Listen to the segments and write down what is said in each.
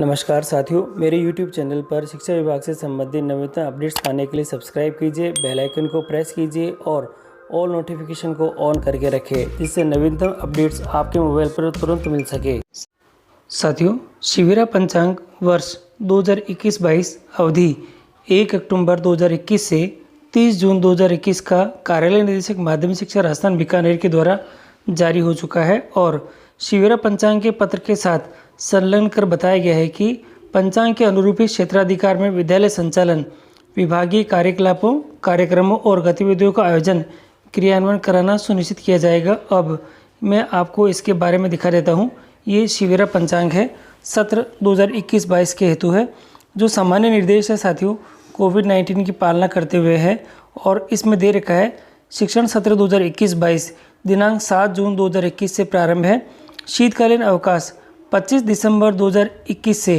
नमस्कार साथियों, मेरे YouTube चैनल पर शिक्षा विभाग से संबंधित नवीनतम अपडेट्स पाने के लिए सब्सक्राइब कीजिए, बेल आइकन को प्रेस कीजिए और ऑल नोटिफिकेशन को ऑन करके रखें, जिससे नवीनतम अपडेट्स आपके मोबाइल पर तुरंत मिल सके। साथियों, शिविरा पंचांग वर्ष 2021-22 अवधि 1 अक्टूबर 2021 से 30 जून 2021 का कार्यालय निदेशक माध्यमिक शिक्षा राजस्थान बीकानेर के द्वारा जारी हो चुका है और शिविरा पंचांग के पत्र के साथ संलग्न कर बताया गया है कि पंचांग के अनुरूपी क्षेत्राधिकार में विद्यालय संचालन, विभागीय कार्यकलापों, कार्यक्रमों और गतिविधियों का आयोजन क्रियान्वयन कराना सुनिश्चित किया जाएगा। अब मैं आपको इसके बारे में दिखा देता हूँ। ये शिविरा पंचांग है, सत्र 2021-22 के हेतु है। जो सामान्य निर्देश है साथियों, कोविड-19 की पालना करते हुए है और इसमें दे रखा है शिक्षण सत्र 2021-22 दिनांक 7 जून 2021 से प्रारंभ है। शीतकालीन अवकाश 25 दिसंबर 2021 से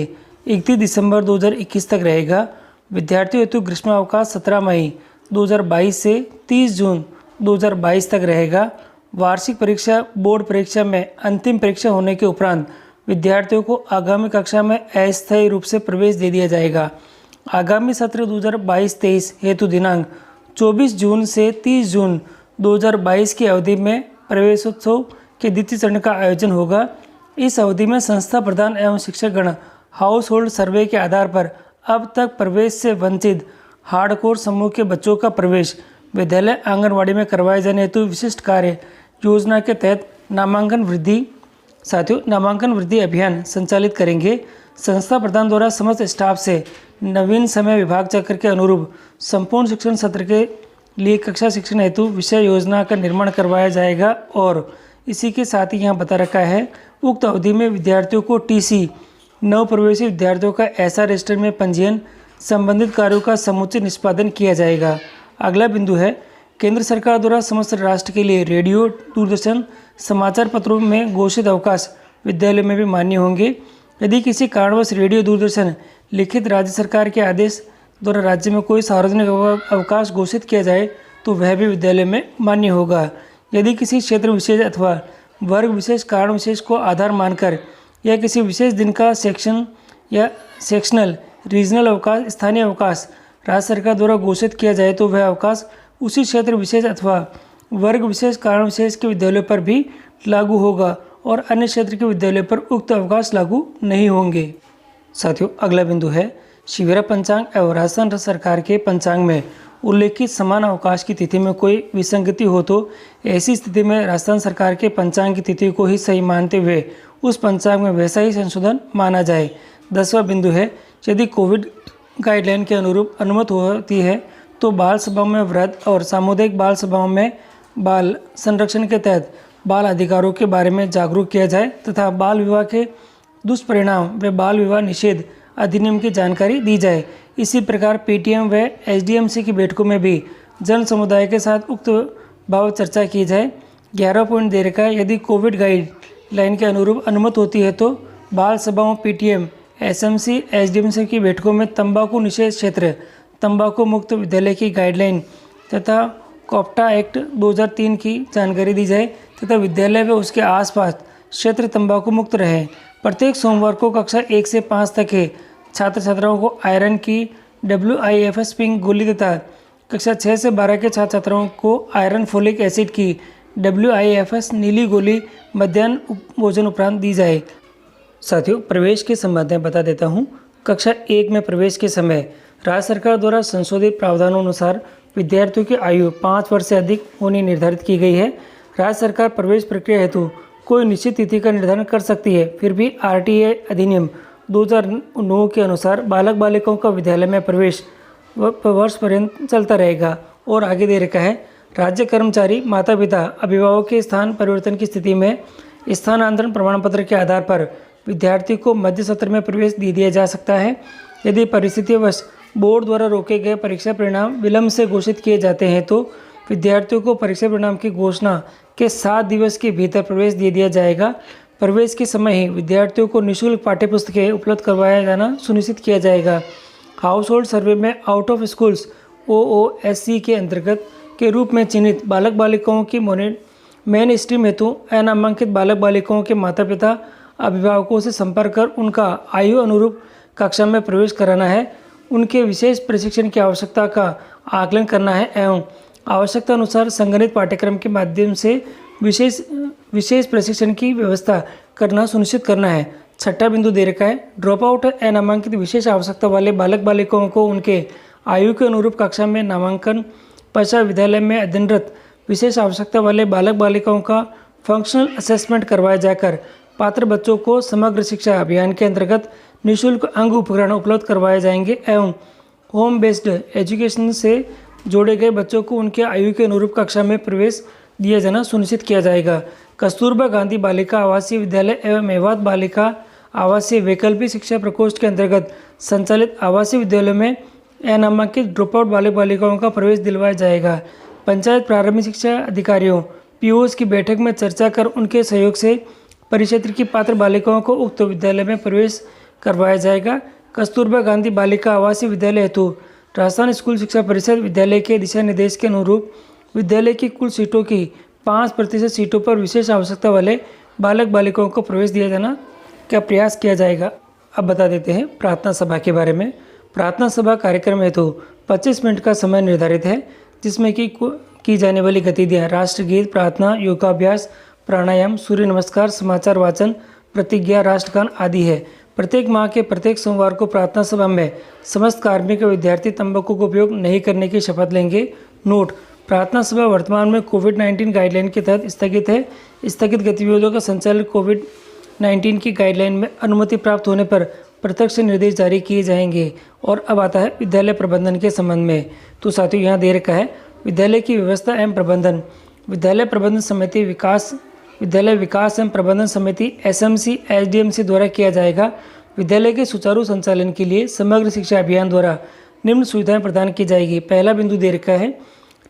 31 दिसंबर 2021 तक रहेगा। विद्यार्थियों हेतु ग्रीष्मावकाश 17 मई 2022 से 30 जून 2022 तक रहेगा। वार्षिक परीक्षा बोर्ड परीक्षा में अंतिम परीक्षा होने के उपरांत विद्यार्थियों को आगामी कक्षा में अस्थायी रूप से प्रवेश दे दिया जाएगा। आगामी सत्र 2022-23 हेतु दिनांक 24 जून से 30 जून 2022 की अवधि में प्रवेशोत्सव के द्वितीय चरण का आयोजन होगा। इस अवधि में संस्था प्रधान एवं शिक्षकगण हाउस होल्ड सर्वे के आधार पर अब तक प्रवेश से वंचित हार्डकोर समूह के बच्चों का प्रवेश विद्यालय आंगनवाड़ी में करवाए जाने हेतु विशिष्ट कार्य योजना के तहत नामांकन वृद्धि अभियान संचालित करेंगे। संस्था प्रधान द्वारा समस्त स्टाफ से नवीन समय विभाग चक्र के अनुरूप संपूर्ण शिक्षण सत्र के लिए कक्षा शिक्षण हेतु विषय योजना का निर्माण करवाया जाएगा। और इसी के साथ ही यहाँ बता रखा है, उक्त अवधि में विद्यार्थियों को टीसी, नव प्रवेशी विद्यार्थियों का ऐसा रजिस्टर में पंजीयन, संबंधित कार्यों का समुचित निष्पादन किया जाएगा। अगला बिंदु है, केंद्र सरकार द्वारा समस्त राष्ट्र के लिए रेडियो, दूरदर्शन, समाचार पत्रों में घोषित अवकाश विद्यालयों में भी मान्य होंगे। यदि किसी कारणवश रेडियो, दूरदर्शन लिखित राज्य सरकार के आदेश द्वारा राज्य में कोई सार्वजनिक अवकाश घोषित किया जाए तो वह भी विद्यालय में मान्य होगा। यदि किसी क्षेत्र विशेष अथवा वर्ग विशेष कारण विशेष को आधार मानकर या किसी विशेष दिन का सेक्शन या सेक्शनल रीजनल अवकाश, स्थानीय अवकाश राज्य सरकार द्वारा घोषित किया जाए तो वह अवकाश उसी क्षेत्र विशेष अथवा वर्ग विशेष कारण विशेष के विद्यालयों पर भी लागू होगा और अन्य क्षेत्र के विद्यालयों पर उक्त अवकाश लागू नहीं होंगे। साथियों, अगला बिंदु है, शिविरा पंचांग एवं राजस्थान सरकार के पंचांग में उल्लेखित समान अवकाश की तिथि में कोई विसंगति हो तो ऐसी स्थिति में राजस्थान सरकार के पंचांग की तिथि को ही सही मानते हुए उस पंचांग में वैसा ही संशोधन माना जाए। 10वां बिंदु है, यदि कोविड गाइडलाइन के अनुरूप अनुमति होती है तो बाल सभाओं में व्रत और सामुदायिक बाल सभाओं में बाल संरक्षण के तहत बाल अधिकारों के बारे में जागरूक किया जाए तथा बाल विवाह के दुष्परिणाम व बाल विवाह निषेध अधिनियम की जानकारी दी जाए। इसी प्रकार पीटीएम व एसडीएमसी की बैठकों में भी जन समुदाय के साथ उक्त बाबत चर्चा की जाए। 11 पॉइंट दे रखा है, यदि कोविड गाइडलाइन के अनुरूप अनुमति होती है तो बाल सभाओं, पीटीएम, एसएमसी, एसडीएमसी की बैठकों में तंबाकू निषेध क्षेत्र, तंबाकू मुक्त विद्यालय की गाइडलाइन तथा कोप्टा एक्ट 2003 की जानकारी दी जाए तथा विद्यालय व उसके आसपास क्षेत्र तंबाकू मुक्त रहे। प्रत्येक सोमवार को कक्षा 1 से 5 तक के छात्र छात्राओं को आयरन की WIFS पिंक गोली तथा कक्षा 6 से 12 के छात्र छात्राओं को आयरन फोलिक एसिड की WIFS नीली गोली मध्याह्न भोजन उपरांत दी जाए। साथियों, प्रवेश के संबंध में बता देता हूँ। कक्षा 1 में प्रवेश के समय राज्य सरकार द्वारा संशोधित प्रावधानों अनुसार विद्यार्थियों की आयु 5 वर्ष से अधिक होनी निर्धारित की गई है। राज्य सरकार प्रवेश प्रक्रिया हेतु कोई निश्चित तिथि का निर्धारण कर सकती है, फिर भी RTA अधिनियम 2009 के अनुसार बालक बालिकाओं का विद्यालय में प्रवेश वर्ष पर्यंत चलता रहेगा। और आगे दे रखा है, राज्य कर्मचारी, माता पिता, अभिभावक के स्थान परिवर्तन की स्थिति में स्थानांतरण प्रमाण पत्र के आधार पर विद्यार्थी को मध्य सत्र में प्रवेश दे दिया जा सकता है। यदि परिस्थितिवश बोर्ड द्वारा रोके गए परीक्षा परिणाम विलंब से घोषित किए जाते हैं तो विद्यार्थियों को परीक्षा परिणाम की घोषणा के 7 दिवस के भीतर प्रवेश दे दिया जाएगा। प्रवेश के समय ही विद्यार्थियों को निःशुल्क पाठ्यपुस्तकें उपलब्ध करवाया जाना सुनिश्चित किया जाएगा। हाउस होल्ड सर्वे में आउट ऑफ स्कूल्स OOSC के अंतर्गत के रूप में चिन्हित बालक बालिकाओं की मेन स्ट्रीम हेतु अनामांकित बालक बालिकाओं के माता पिता अभिभावकों से संपर्क कर उनका आयु अनुरूप कक्षा में प्रवेश कराना है, उनके विशेष प्रशिक्षण की आवश्यकता का आकलन करना है एवं आवश्यकता अनुसार संगठित पाठ्यक्रम के माध्यम से विशेष प्रशिक्षण की व्यवस्था करना सुनिश्चित करना है। छठा बिंदु दे रखा है, ड्रॉप आउट अनामांकित विशेष आवश्यकता वाले बालक बालिकाओं को उनके आयु के अनुरूप कक्षा में नामांकन पश्चात विद्यालय में अध्ययनरत विशेष आवश्यकता वाले बालक बालिकाओं का फंक्शनल असेसमेंट करवाया जाकर पात्र बच्चों को समग्र शिक्षा अभियान के अंतर्गत निःशुल्क अंग उपकरण उपलब्ध करवाए जाएंगे एवं होम बेस्ड एजुकेशन से जोड़े गए बच्चों को उनके आयु के अनुरूप कक्षा में प्रवेश दिया जाना सुनिश्चित किया जाएगा। कस्तूरबा गांधी बालिका आवासीय विद्यालय एवं मेवात बालिका आवासीय वैकल्पिक शिक्षा प्रकोष्ठ के अंतर्गत संचालित आवासीय विद्यालयों में अनामांकित ड्रॉप आउट बालक बालिकाओं का प्रवेश दिलवाया जाएगा। पंचायत प्रारंभिक शिक्षा अधिकारियों पीओस की बैठक में चर्चा कर उनके सहयोग से परिक्षेत्र की पात्र बालिकाओं को उक्त विद्यालय में प्रवेश करवाया जाएगा। कस्तूरबा गांधी बालिका आवासीय विद्यालय हेतु राजस्थान स्कूल शिक्षा परिषद विद्यालय के दिशा निर्देश के अनुरूप विद्यालय की कुल सीटों की 5% सीटों पर विशेष आवश्यकता वाले बालक बालिकाओं को प्रवेश दिया जाना का प्रयास किया जाएगा। अब बता देते हैं प्रार्थना सभा के बारे में। प्रार्थना सभा कार्यक्रम हेतु 25 मिनट का समय निर्धारित है, जिसमें की जाने वाली गतिविधियाँ राष्ट्रगीत, प्रार्थना, योगाभ्यास, प्राणायाम, सूर्य नमस्कार, समाचार वाचन, प्रतिज्ञा, राष्ट्रगान आदि है। प्रत्येक माह के प्रत्येक सोमवार को प्रार्थना सभा में समस्त कार्मिक व विद्यार्थी तंबाकू का उपयोग नहीं करने की शपथ लेंगे। नोट, प्रार्थना सभा वर्तमान में कोविड-19 गाइडलाइन के तहत स्थगित है। स्थगित गतिविधियों का संचालन कोविड-19 की गाइडलाइन में अनुमति प्राप्त होने पर प्रत्यक्ष निर्देश जारी किए जाएंगे। और अब आता है विद्यालय प्रबंधन के संबंध में। तो साथियों यहाँ दे रखा है विद्यालय की व्यवस्था एवं प्रबंधन। विद्यालय प्रबंधन समिति विद्यालय विकास एवं प्रबंधन समिति एसएमसी एसडीएमसी द्वारा किया जाएगा। विद्यालय के सुचारू संचालन के लिए समग्र शिक्षा अभियान द्वारा निम्न सुविधाएं प्रदान की जाएगी। पहला बिंदु दे रखा है,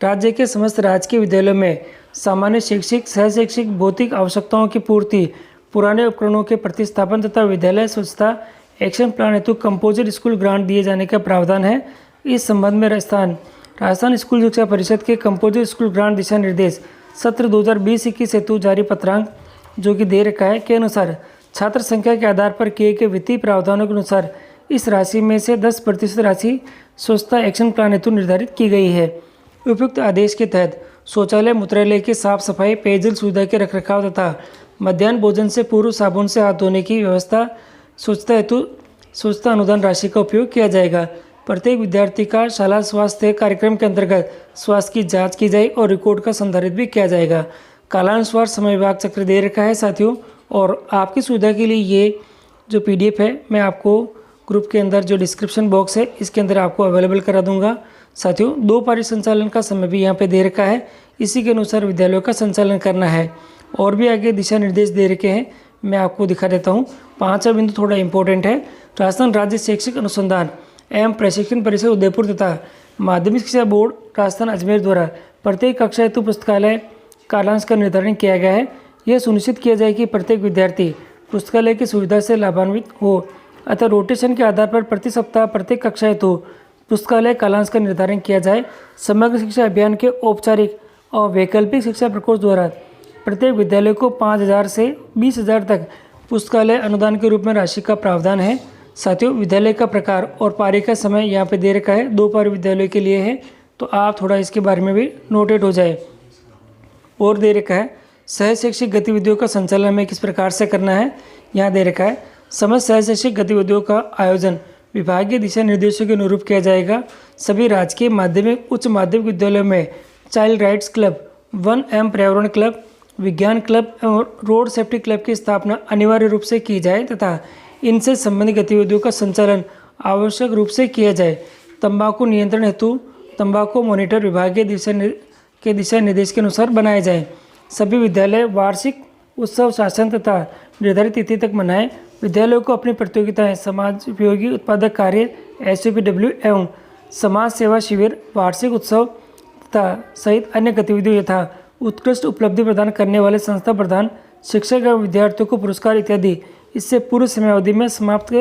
राज्य के समस्त राजकीय विद्यालयों में सामान्य शैक्षिक सह शैक्षिक भौतिक आवश्यकताओं की पूर्ति, पुराने उपकरणों के प्रतिस्थापन तथा विद्यालय स्वच्छता एक्शन प्लान हेतु कंपोजिट स्कूल ग्रांट दिए जाने का प्रावधान है। इस संबंध में राजस्थान स्कूल शिक्षा परिषद के कंपोजिट स्कूल ग्रांट दिशा निर्देश सत्र 2020-21 हेतु जारी पत्रांक जो कि दे रखा है के अनुसार छात्र संख्या के आधार पर किए गए वित्तीय प्रावधानों के अनुसार इस राशि में से 10% राशि स्वच्छता एक्शन प्लान हेतु निर्धारित की गई है। उपयुक्त आदेश के तहत शौचालय मूत्रालय की साफ सफाई, पेयजल सुविधा के रखरखाव तथा मध्याह्न भोजन से पूर्व साबुन से हाथ धोने की व्यवस्था स्वच्छता हेतु स्वच्छता अनुदान राशि का उपयोग किया जाएगा। प्रत्येक विद्यार्थी का शाला स्वास्थ्य कार्यक्रम के अंतर्गत स्वास्थ्य की जांच की जाए और रिकॉर्ड का संधारित भी किया जाएगा। कालानुसार समय विभाग चक्र दे रखा है साथियों, और आपकी सुविधा के लिए ये जो PDF है मैं आपको ग्रुप के अंदर जो डिस्क्रिप्शन बॉक्स है इसके अंदर आपको अवेलेबल करा दूंगा। साथियों 2 पारी संचालन का समय भी यहाँ पे दे रखा है, इसी के अनुसार विद्यालयों का संचालन करना है। और भी आगे दिशा निर्देश दे रखे हैं, मैं आपको दिखा देता हूँ। 5वां बिंदु थोड़ा इंपॉर्टेंट है। राजस्थान राज्य शैक्षिक अनुसंधान एवं प्रशिक्षण परिषद उदयपुर तथा माध्यमिक शिक्षा बोर्ड राजस्थान अजमेर द्वारा प्रत्येक कक्षा हेतु पुस्तकालय कालांश का निर्धारण किया गया है। यह सुनिश्चित किया जाए कि प्रत्येक विद्यार्थी पुस्तकालय की सुविधा से लाभान्वित हो, अतः रोटेशन के आधार पर प्रति सप्ताह प्रत्येक कक्षा हेतु पुस्तकालय कालांश का निर्धारण किया जाए। समग्र शिक्षा अभियान के औपचारिक और वैकल्पिक शिक्षा प्रकोष्ठ द्वारा प्रत्येक विद्यालय को 5,000 से 20,000 तक पुस्तकालय अनुदान के रूप में राशि का प्रावधान है। साथियों विद्यालय का प्रकार और पारी का समय यहाँ पे दे रखा है, 2 पारी विद्यालय के लिए है, तो आप थोड़ा इसके बारे में भी नोटेड हो जाए। और दे रखा है सह शैक्षिक गतिविधियों का संचालन हमें किस प्रकार से करना है, यहाँ दे रखा है समस्त सह शैक्षिक गतिविधियों का आयोजन विभागीय दिशा निर्देशों के अनुरूप किया जाएगा। सभी राजकीय माध्यमिक उच्च माध्यमिक विद्यालयों में चाइल्ड राइट्स क्लब, 1M पर्यावरण क्लब, विज्ञान क्लब और रोड सेफ्टी क्लब की स्थापना अनिवार्य रूप से की जाए तथा इनसे संबंधित गतिविधियों का संचालन आवश्यक रूप से किया जाए। तंबाकू नियंत्रण हेतु तंबाकू मॉनिटर विभागीय दिशा निर्देश के अनुसार बनाए जाएं। सभी विद्यालय वार्षिक उत्सव शासन तथा निर्धारित तिथि तक मनाएं। विद्यालयों को अपनी प्रतियोगिताएं, समाज उपयोगी उत्पादक कार्य SUPW एवं समाज सेवा शिविर, वार्षिक उत्सव तथा सहित अन्य गतिविधियों यथा उत्कृष्ट उपलब्धि प्रदान करने वाले संस्था प्रधान, शिक्षक एवं विद्यार्थियों को पुरस्कार इत्यादि इससे पूर्व समयावधि में समाप्त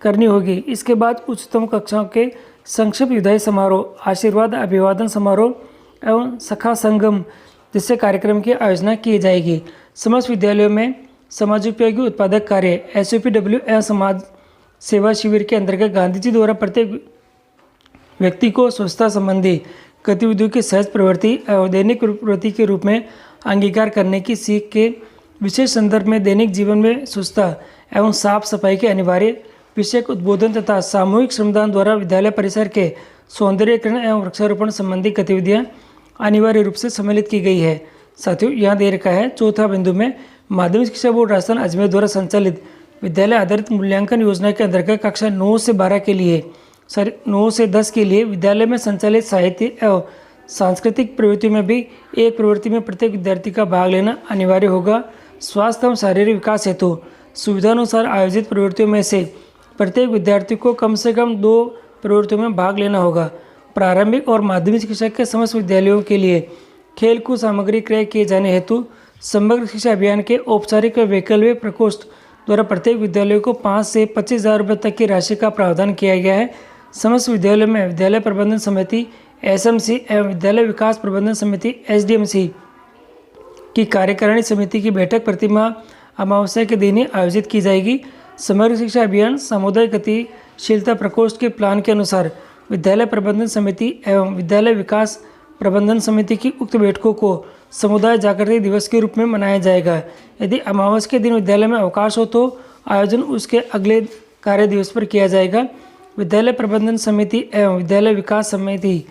करनी होगी। इसके बाद उच्चतम कक्षाओं के संक्षिप्त विदाई समारोह, आशीर्वाद अभिवादन समारोह एवं सखा संगम जैसे कार्यक्रम की आयोजना की जाएगी। समस्त विद्यालयों में समाजोपयोगी उत्पादक कार्य SOPW एवं समाज सेवा शिविर के अंतर्गत गांधी जी द्वारा प्रत्येक व्यक्ति को स्वच्छता संबंधी गतिविधियों की सहज प्रवृत्ति और दैनिक प्रवृत्ति के रूप में अंगीकार करने की सीख के विशेष संदर्भ में दैनिक जीवन में स्वच्छता एवं साफ सफाई के अनिवार्य विषयक उद्बोधन तथा सामूहिक श्रमदान द्वारा विद्यालय परिसर के सौंदर्यीकरण एवं वृक्षारोपण संबंधी गतिविधियां अनिवार्य रूप से सम्मिलित की गई है। साथियों, यहाँ दे रखा है चौथा बिंदु में माध्यमिक शिक्षा बोर्ड राजस्थान अजमेर द्वारा संचालित विद्यालय आधारित मूल्यांकन योजना के अंतर्गत कक्षा 9 से 12 के लिए 9 से 10 के लिए विद्यालय में संचालित साहित्य एवं सांस्कृतिक प्रवृत्तियों में भी एक प्रवृत्ति में प्रत्येक विद्यार्थी का भाग लेना अनिवार्य होगा। स्वास्थ्य एवं शारीरिक विकास हेतु सुविधानुसार आयोजित प्रवृत्तियों में से प्रत्येक विद्यार्थी को कम से कम 2 प्रवृत्तियों में भाग लेना होगा। प्रारंभिक और माध्यमिक शिक्षा के समस्त विद्यालयों के लिए खेलकूद सामग्री क्रय किए जाने हेतु समग्र शिक्षा अभियान के औपचारिक व वैकल्पिक प्रकोष्ठ द्वारा प्रत्येक विद्यालय को 5 से 25,000 रुपये तक की राशि का प्रावधान किया गया है। समस्त विद्यालयों में विद्यालय प्रबंधन समिति SMC एवं विद्यालय विकास प्रबंधन समिति SDMC की कार्यकारिणी समिति की बैठक प्रतिमाह अमावस्या के दिन ही आयोजित की जाएगी। समग्र शिक्षा अभियान सामुदायिक गतिशीलता प्रकोष्ठ के प्लान के अनुसार विद्यालय प्रबंधन समिति एवं विद्यालय विकास प्रबंधन समिति की उक्त बैठकों को समुदाय जागृति दिवस के रूप में मनाया जाएगा। यदि अमावस्या के दिन विद्यालय में अवकाश हो तो आयोजन उसके अगले कार्य दिवस पर किया जाएगा। विद्यालय प्रबंधन समिति एवं विद्यालय विकास समिति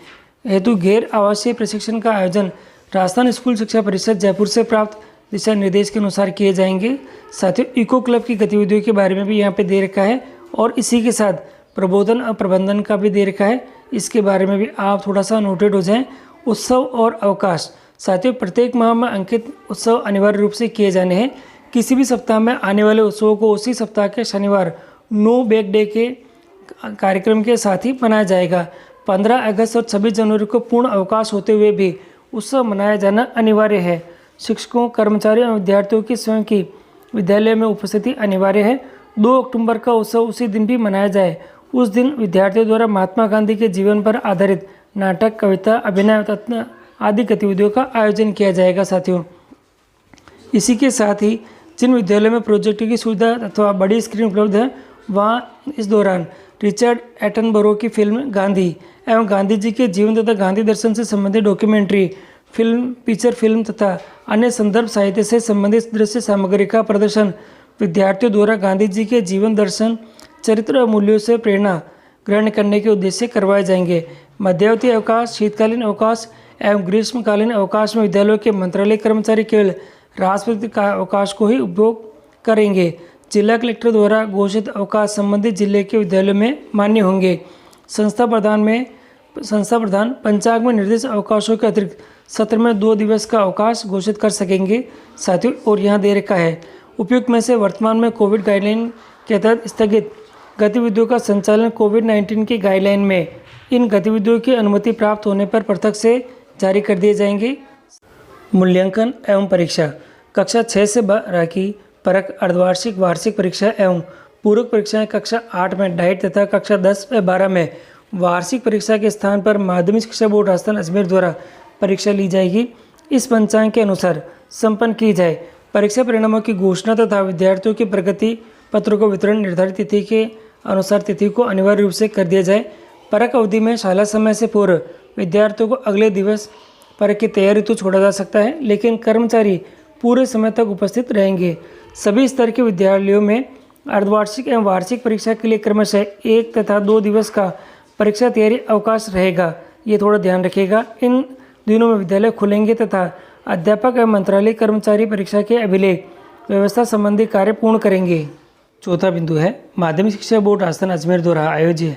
हेतु गैर आवासीय प्रशिक्षण का आयोजन राजस्थान स्कूल शिक्षा परिषद जयपुर से प्राप्त दिशा निर्देश के अनुसार किए जाएंगे। साथियों, इको क्लब की गतिविधियों के बारे में भी यहाँ पे दे रखा है और इसी के साथ प्रबोधन और प्रबंधन का भी दे रखा है। इसके बारे में भी आप थोड़ा सा नोटेड हो जाएं। उत्सव और अवकाश। साथियों, प्रत्येक माह में अंकित उत्सव अनिवार्य रूप से किए जाने हैं। किसी भी सप्ताह में आने वाले उत्सवों को उसी सप्ताह के शनिवार नो बैक डे के कार्यक्रम के साथ ही मनाया जाएगा। 15 अगस्त और 26 जनवरी को पूर्ण अवकाश होते हुए भी उत्सव मनाया जाना अनिवार्य है। शिक्षकों, कर्मचारियों और विद्यार्थियों की स्वयं की विद्यालय में उपस्थिति अनिवार्य है। 2 अक्टूबर का उत्सव उसी दिन भी मनाया जाए। उस दिन विद्यार्थियों द्वारा महात्मा गांधी के जीवन पर आधारित नाटक, कविता, अभिनय तथा आदि गतिविधियों का आयोजन किया जाएगा। साथियों, इसी के साथ ही जिन विद्यालयों में प्रोजेक्टर की सुविधा अथवा बड़ी स्क्रीन उपलब्ध है वहाँ इस दौरान रिचर्ड एटनबरो की फिल्म गांधी एवं गांधी जी के जीवन तथा गांधी दर्शन से संबंधित डॉक्यूमेंट्री फिल्म, फीचर फिल्म तथा अन्य संदर्भ साहित्य से संबंधित दृश्य सामग्री का प्रदर्शन विद्यार्थियों द्वारा गांधी जी के जीवन दर्शन, चरित्र और मूल्यों से प्रेरणा ग्रहण करने के उद्देश्य से करवाए जाएंगे। मध्यावधि अवकाश, शीतकालीन अवकाश एवं ग्रीष्मकालीन अवकाश में विद्यालयों के मंत्रालय कर्मचारी केवल राष्ट्रपति का अवकाश को ही उपयोग करेंगे। जिला कलेक्टर द्वारा घोषित अवकाश संबंधित जिले के विद्यालयों में मान्य होंगे। संस्था प्रधान पंचांग में निर्दिष्ट अवकाशों के अतिरिक्त सत्र में 2 दिवस का अवकाश घोषित कर सकेंगे। साथियों, और यहाँ दे रखा है उपयुक्त में से वर्तमान में कोविड गाइडलाइन के तहत स्थगित गतिविधियों का संचालन कोविड-19 की गाइडलाइन में इन गतिविधियों की अनुमति प्राप्त होने पर पृथक से जारी कर दिए जाएंगे। मूल्यांकन एवं परीक्षा। कक्षा 6 से 12 की परक, अर्धवार्षिक, वार्षिक परीक्षा एवं पूरक परीक्षाएं कक्षा 8 में डाइट तथा कक्षा 10 व 12 में वार्षिक परीक्षा के स्थान पर माध्यमिक शिक्षा बोर्ड राजस्थान अजमेर द्वारा परीक्षा ली जाएगी। इस पंचांग के अनुसार संपन्न की जाए। परीक्षा परिणामों की घोषणा तथा विद्यार्थियों की प्रगति पत्रों को वितरण निर्धारित तिथि के अनुसार तिथि को अनिवार्य रूप से कर दिया जाए। परक अवधि में शाला समय से पूर्व विद्यार्थियों को अगले दिवस परक की तैयारी तो छोड़ा जा सकता है, लेकिन कर्मचारी पूरे समय तक उपस्थित रहेंगे। सभी स्तर के विद्यालयों में अर्धवार्षिक एवं वार्षिक परीक्षा के लिए क्रमशः 1 तथा 2 दिवस का परीक्षा तैयारी अवकाश रहेगा। ये थोड़ा ध्यान रखिएगा। इन दिनों में विद्यालय खुलेंगे तथा अध्यापक एवं मंत्रालय कर्मचारी परीक्षा के अभिलेख व्यवस्था संबंधी कार्य पूर्ण करेंगे। चौथा बिंदु है माध्यमिक शिक्षा बोर्ड राजस्थान अजमेर द्वारा आयोजित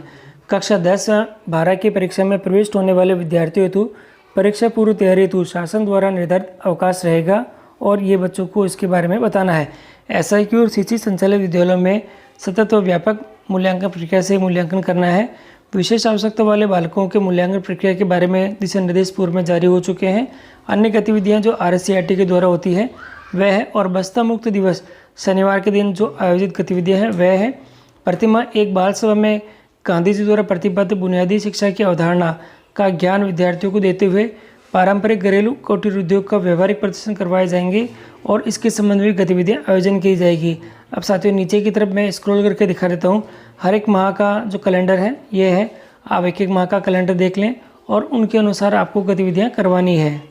कक्षा 10 व 12 की परीक्षा में प्रविष्ट होने वाले विद्यार्थियों हेतु परीक्षा पूर्व तैयारी हेतु शासन द्वारा निर्धारित अवकाश रहेगा और ये बच्चों को इसके बारे में बताना है। SIQ और CC संचालित विद्यालयों में सतत व व्यापक मूल्यांकन प्रक्रिया से मूल्यांकन करना है। विशेष आवश्यकता वाले बालकों के मूल्यांकन प्रक्रिया के बारे में दिशा निर्देश पूर्व में जारी हो चुके हैं। अन्य गतिविधियां जो RSCRT के द्वारा होती है वह है, और बस्ता मुक्त दिवस शनिवार के दिन जो आयोजित गतिविधियां हैं वह है प्रतिमा एक बाल सभा में गांधी जी द्वारा प्रतिपादित बुनियादी शिक्षा की अवधारणा का ज्ञान विद्यार्थियों को देते हुए पारंपरिक घरेलू कुटीर उद्योग का व्यवहारिक प्रदर्शन करवाए जाएंगे और इसके संबंध में गतिविधियां आयोजन की जाएगी। अब साथियों नीचे की तरफ मैं स्क्रॉल करके दिखा देता हूँ। हर एक माह का जो कैलेंडर है ये है, आप एक एक माह का कैलेंडर देख लें और उनके अनुसार आपको गतिविधियां करवानी है।